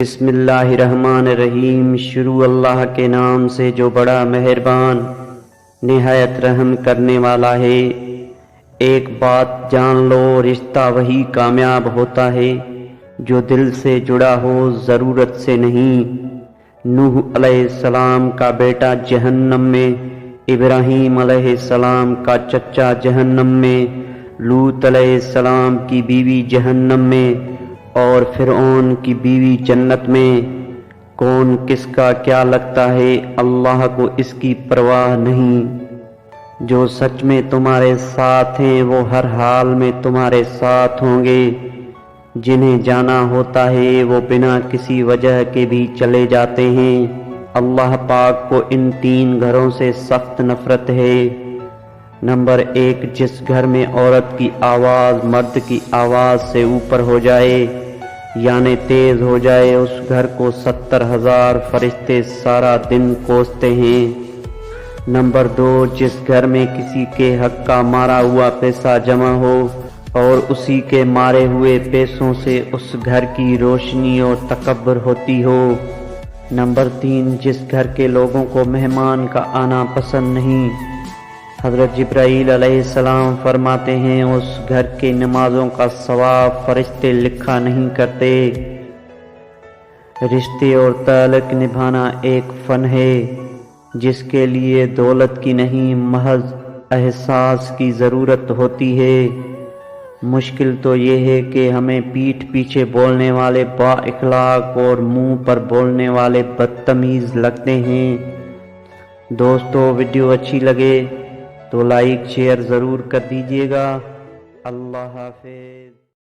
بسم اللہ الرحمن الرحیم۔ شروع اللہ کے نام سے جو بڑا مہربان نہایت رحم کرنے والا ہے۔ ایک بات جان لو، رشتہ وہی کامیاب ہوتا ہے جو دل سے جڑا ہو، ضرورت سے نہیں۔ نوح علیہ السلام کا بیٹا جہنم میں، ابراہیم علیہ السلام کا چچا جہنم میں، لوط علیہ السلام کی بیوی جہنم میں اور فرعون کی بیوی جنت میں۔ کون کس کا کیا لگتا ہے، اللہ کو اس کی پرواہ نہیں۔ جو سچ میں تمہارے ساتھ ہیں وہ ہر حال میں تمہارے ساتھ ہوں گے۔ جنہیں جانا ہوتا ہے وہ بنا کسی وجہ کے بھی چلے جاتے ہیں۔ اللہ پاک کو ان تین گھروں سے سخت نفرت ہے۔ نمبر 1، جس گھر میں عورت کی آواز مرد کی آواز سے اوپر ہو جائے یعنی تیز ہو جائے، اس گھر کو 70,000 فرشتے سارا دن کوستے ہیں۔ نمبر 2، جس گھر میں کسی کے حق کا مارا ہوا پیسہ جمع ہو اور اسی کے مارے ہوئے پیسوں سے اس گھر کی روشنی اور تکبر ہوتی ہو۔ نمبر 3، جس گھر کے لوگوں کو مہمان کا آنا پسند نہیں۔ حضرت جبرائیل علیہ السلام فرماتے ہیں اس گھر کے نمازوں کا ثواب فرشتے لکھا نہیں کرتے۔ رشتے اور تعلق نبھانا ایک فن ہے جس کے لیے دولت کی نہیں، محض احساس کی ضرورت ہوتی ہے۔ مشکل تو یہ ہے کہ ہمیں پیٹھ پیچھے بولنے والے با اخلاق اور منہ پر بولنے والے بدتمیز لگتے ہیں۔ دوستو، ویڈیو اچھی لگے تو لائک شیئر ضرور کر دیجیے گا۔ اللہ حافظ۔